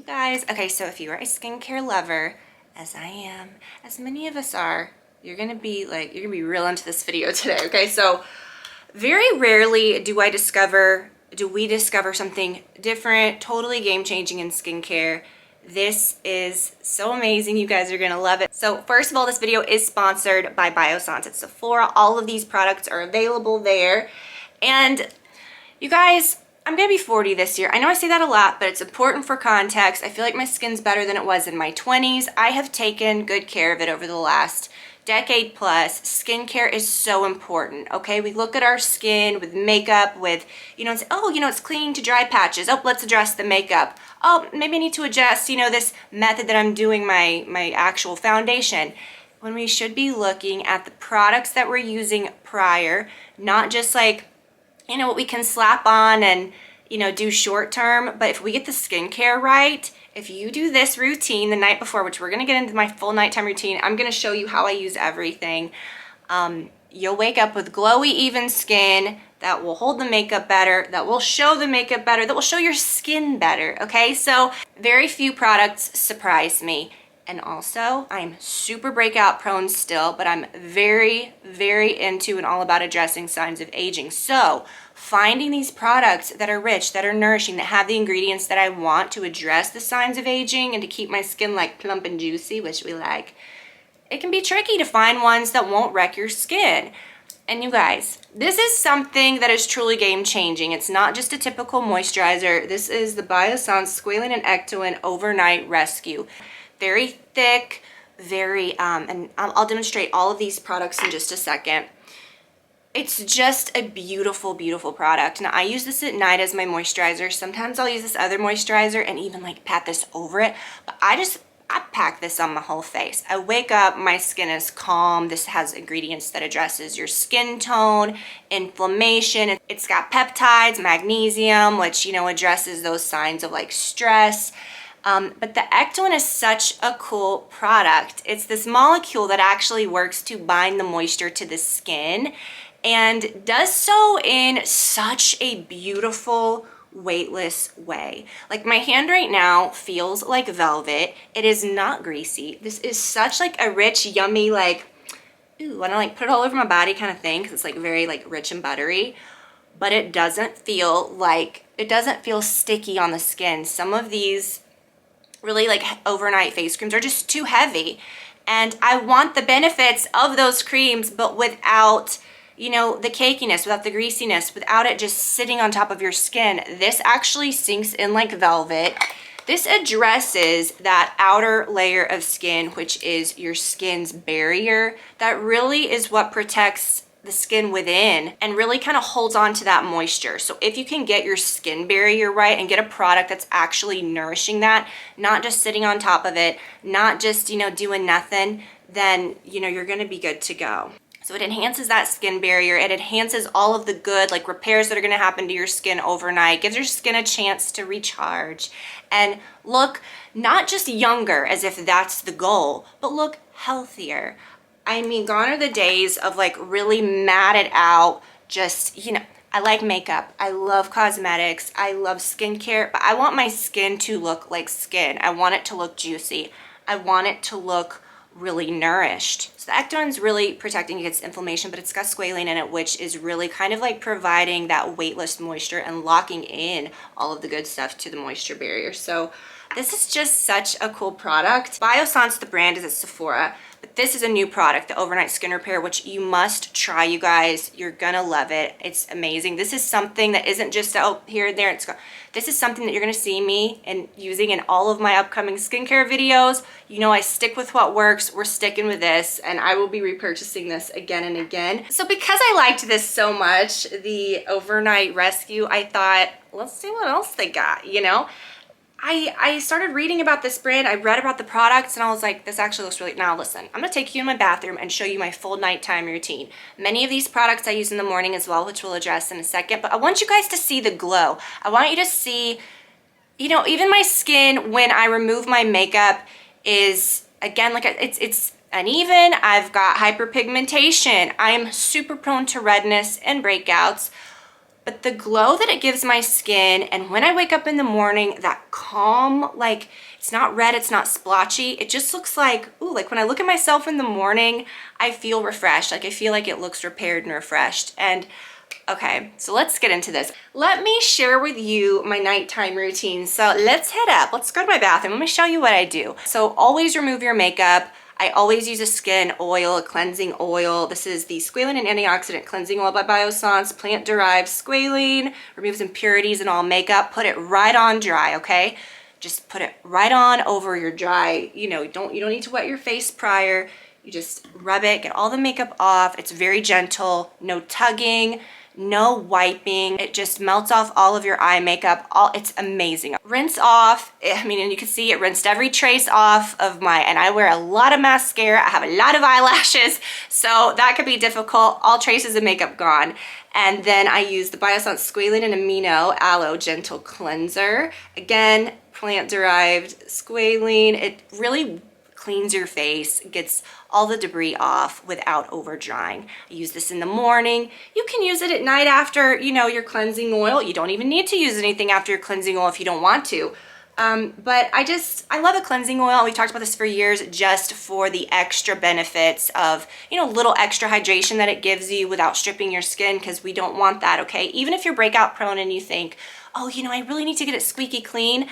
Guys, okay, so if you are a skincare lover, as I am, as many of us are, you're gonna be real into this video today, okay? So very rarely do we discover something different, totally game-changing in skincare. This is so amazing. You guys are gonna love it. So first of all, this video is sponsored by Biossance at Sephora. All of these products are available there. And you guys, I'm gonna be 40 this year. I know I say that a lot, but it's important for context. I feel like my skin's better than it was in my 20s. I have taken good care of it over the last decade plus. Skincare is so important, okay? We look at our skin with makeup, with, it's, oh, it's clinging to dry patches. Oh, let's address the makeup. Oh, maybe I need to adjust, this method that I'm doing my actual foundation. When we should be looking at the products that we're using prior, not just like, what we can slap on and, do short term. But if we get the skincare right, if you do this routine the night before, which we're going to get into my full nighttime routine, I'm going to show you how I use everything. You'll wake up with glowy, even skin that will hold the makeup better, that will show the makeup better, that will show your skin better, okay? So very few products surprise me. And also, I'm super breakout prone still, but I'm very, very into and all about addressing signs of aging. So finding these products that are rich, that are nourishing, that have the ingredients that I want to address the signs of aging and to keep my skin like plump and juicy, which we like, it can be tricky to find ones that won't wreck your skin. And you guys, this is something that is truly game-changing. It's not just a typical moisturizer. This is the Biossance Squalane and Ectoin Overnight Rescue. Very thick, and I'll demonstrate all of these products in just a second. It's just a beautiful, beautiful product. Now I use this at night as my moisturizer. Sometimes I'll use this other moisturizer and even like pat this over it, but I pack this on my whole face. I wake up, my skin is calm. This has ingredients that addresses your skin tone, inflammation. It's got peptides, magnesium, which, addresses those signs of like stress. But the Ectoin is such a cool product. It's this molecule that actually works to bind the moisture to the skin and does so in such a beautiful, weightless way. Like my hand right now feels like velvet. It is not greasy. This is such like a rich, yummy, like, ooh, wanna like put it all over my body kind of thing, because it's like very like rich and buttery. But it doesn't feel sticky on the skin. Some of these really like overnight face creams are just too heavy, and I want the benefits of those creams, but without the cakiness, without the greasiness, without it just sitting on top of your skin. This actually sinks in like velvet. This addresses that outer layer of skin, which is your skin's barrier. That really is what protects the skin within and really kind of holds on to that moisture. So if you can get your skin barrier right and get a product that's actually nourishing that, not just sitting on top of it, not just, doing nothing, then, you're going to be good to go. So it enhances that skin barrier. It enhances all of the good like repairs that are going to happen to your skin overnight, gives your skin a chance to recharge and look not just younger as if that's the goal, but look healthier. I mean, gone are the days of like really matted out, just, I like makeup. I love cosmetics. I love skincare, but I want my skin to look like skin. I want it to look juicy. I want it to look really nourished. So the Ectoin's really protecting against inflammation, but it's got squalane in it, which is really kind of like providing that weightless moisture and locking in all of the good stuff to the moisture barrier. So this is just such a cool product. Biossance, the brand, is at Sephora, but this is a new product, the Overnight Skin Repair, which you must try, you guys. You're gonna love it. It's amazing. This is something that isn't just, oh, here and there, it's gone. This is something that you're gonna see me using in all of my upcoming skincare videos. I stick with what works. We're sticking with this, and I will be repurchasing this again and again. So because I liked this so much, the Overnight Rescue, I thought, let's see what else they got, I started reading about this brand. I read about the products and I was like, this actually looks really, now listen, I'm gonna take you in my bathroom and show you my full nighttime routine. Many of these products I use in the morning as well, which we'll address in a second, but I want you guys to see the glow. I want you to see, even my skin when I remove my makeup is, again, like it's uneven. I've got hyperpigmentation. I'm super prone to redness and breakouts. but the glow that it gives my skin, and when I wake up in the morning, that calm, like it's not red, it's not splotchy. It just looks like, ooh, like when I look at myself in the morning, I feel refreshed. Like I feel like it looks repaired and refreshed. And okay, so let's get into this. Let me share with you my nighttime routine. So let's head up. Let's go to my bathroom. Let me show you what I do. So always remove your makeup. I always use a skin oil, a cleansing oil. This is the Squalene and Antioxidant Cleansing Oil by Biossance, plant-derived squalene, removes impurities in all makeup. Put it right on dry, okay? Just put it right on over your dry, you know, you don't need to wet your face prior. You just rub it, get all the makeup off. It's very gentle, no tugging, no wiping. It just melts off all of your eye makeup. It's amazing. Rinse off. I mean, and you can see it rinsed every trace off of and I wear a lot of mascara. I have a lot of eyelashes, so that could be difficult. All traces of makeup gone. And then I use the Biossance Squalene and Amino Aloe Gentle Cleanser. Again, plant-derived squalene. It really cleans your face, gets all the debris off without over drying. I use this in the morning. You can use it at night after, you know, your cleansing oil. You don't even need to use anything after your cleansing oil if you don't want to. But I love a cleansing oil. We've talked about this for years, just for the extra benefits of, you know, little extra hydration that it gives you without stripping your skin, because we don't want that, okay? Even if you're breakout prone and you think, oh, you know, I really need to get it squeaky clean,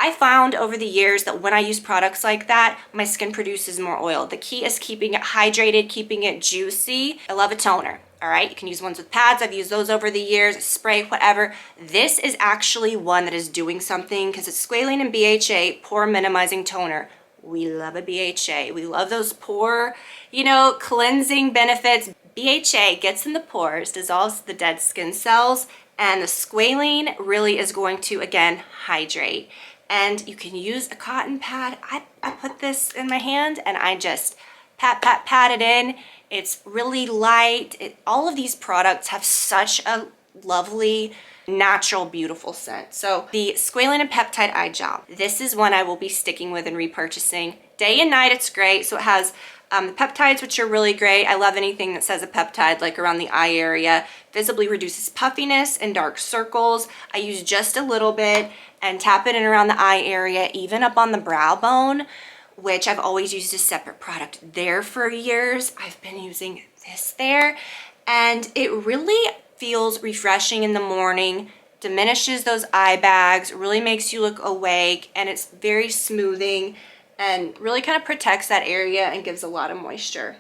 I found over the years that when I use products like that, my skin produces more oil. The key is keeping it hydrated, keeping it juicy. I love a toner, all right? You can use ones with pads. I've used those over the years, spray, whatever. This is actually one that is doing something because it's squalene and BHA, pore minimizing toner. We love a BHA. We love those pore, you know, cleansing benefits. BHA gets in the pores, dissolves the dead skin cells, and the squalene really is going to, again, hydrate. And you can use a cotton pad. I put this in my hand and I just pat it in. It's really light. All of these products have such a lovely, natural, beautiful scent. So the Squalene and Peptide Eye Gel. This is one I will be sticking with and repurchasing. Day and night, it's great. So it has the peptides, which are really great. I love anything that says a peptide, like around the eye area. Visibly reduces puffiness and dark circles. I use just a little bit and tap it in around the eye area, even up on the brow bone, which I've always used a separate product there for years. I've been using this there, and it really feels refreshing in the morning, diminishes those eye bags, really makes you look awake, and it's very smoothing and really kind of protects that area and gives a lot of moisture.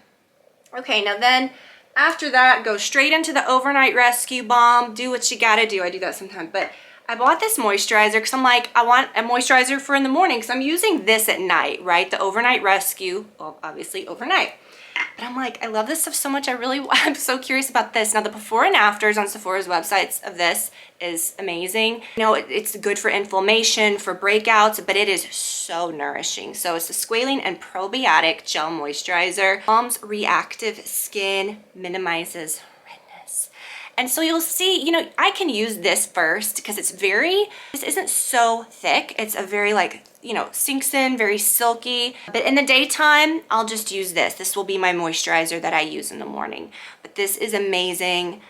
Okay, now then after that, go straight into the Overnight Rescue Balm. Do what you gotta do. I do that sometimes, but I bought this moisturizer because I'm like, I want a moisturizer for in the morning because I'm using this at night, right? The Overnight Rescue, well, obviously overnight. But I'm like, I love this stuff so much. I'm so curious about this. Now, the before and afters on Sephora's websites of this is amazing. You know, it's good for inflammation, for breakouts, but it is so nourishing. So it's the Squalene and Probiotic Gel Moisturizer. Mom's reactive skin minimizes redness. And so you'll see, you know, I can use this first because this isn't so thick. It's a very like, you know, sinks in, very silky. But in the daytime, I'll just use this. This will be my moisturizer that I use in the morning. But this is amazing.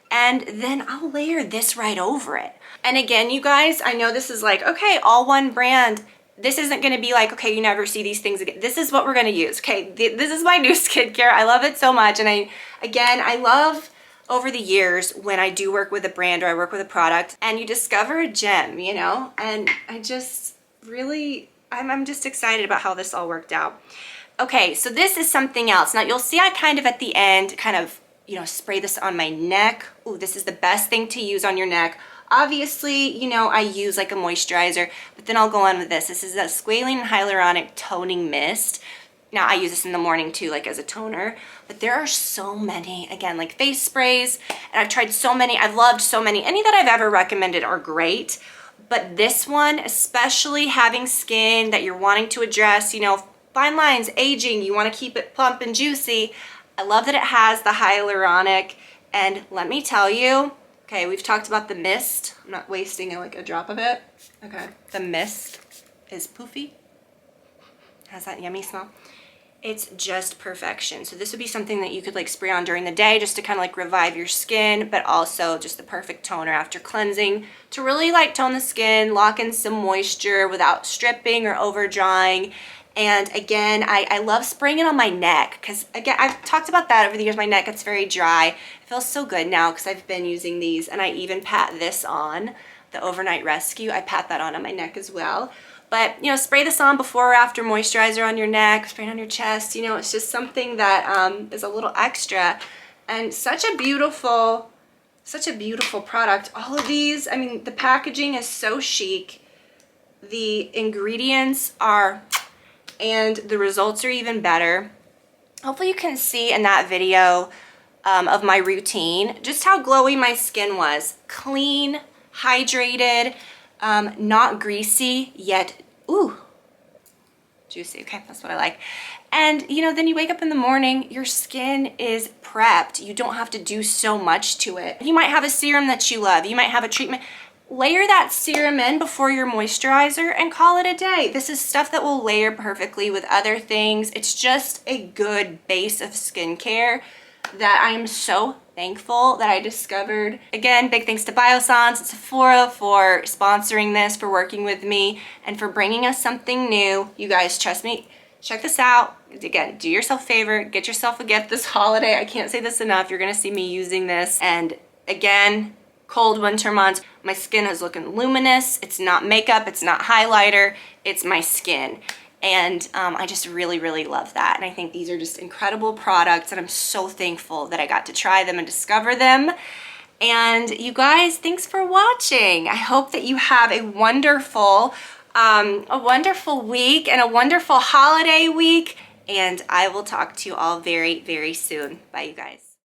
And then I'll layer this right over it. And again, you guys, I know this is like, okay, all one brand. This isn't gonna be like, okay, you never see these things again. This is what we're gonna use, okay? This is my new skincare. I love it so much. And I love over the years when I do work with a brand or I work with a product and you discover a gem, you know, and I just really, I'm just excited about how this all worked out. Okay, so this is something else. Now you'll see I kind of at the end kind of, you know, spray this on my neck. Ooh, this is the best thing to use on your neck. Obviously, you know, I use like a moisturizer, but then I'll go on with this. This is a Squalene and Hyaluronic Toning Mist. Now I use this in the morning too, like as a toner, but there are so many, again, like face sprays, and I've tried so many. I've loved so many. Any that I've ever recommended are great, but this one, especially having skin that you're wanting to address, you know, fine lines, aging, you want to keep it plump and juicy. I love that it has the hyaluronic, and let me tell you, okay, we've talked about the mist. I'm not wasting like a drop of it. Okay, the mist is poofy, has that yummy smell. It's just perfection. So this would be something that you could like spray on during the day just to kind of like revive your skin, but also just the perfect toner after cleansing to really like tone the skin, lock in some moisture without stripping or over drying. And again, I love spraying it on my neck because again, I've talked about that over the years. My neck gets very dry. It feels so good now because I've been using these, and I even pat this on, the Overnight Rescue. I pat that on my neck as well. But, you know, spray this on before or after moisturizer on your neck, spray it on your chest. You know, it's just something that is a little extra, and such a beautiful product. All of these, I mean, the packaging is so chic. The ingredients are, and the results are even better. Hopefully you can see in that video of my routine just how glowy my skin was. Clean, hydrated, not greasy, yet, ooh, juicy. Okay, that's what I like. And you know, then you wake up in the morning, your skin is prepped. You don't have to do so much to it. You might have a serum that you love. You might have a treatment. Layer that serum in before your moisturizer and call it a day. This is stuff that will layer perfectly with other things. It's just a good base of skincare that I'm so thankful that I discovered. Again, big thanks to Biossance and Sephora for sponsoring this, for working with me, and for bringing us something new. You guys, trust me, check this out. Again, do yourself a favor, get yourself a gift this holiday. I can't say this enough. You're gonna see me using this. And again, cold winter months, my skin is looking luminous. It's not makeup, it's not highlighter, it's my skin. And I just really, really love that. And I think these are just incredible products, and I'm so thankful that I got to try them and discover them. And you guys, thanks for watching. I hope that you have a wonderful week and a wonderful holiday week. And I will talk to you all very, very soon. Bye, you guys.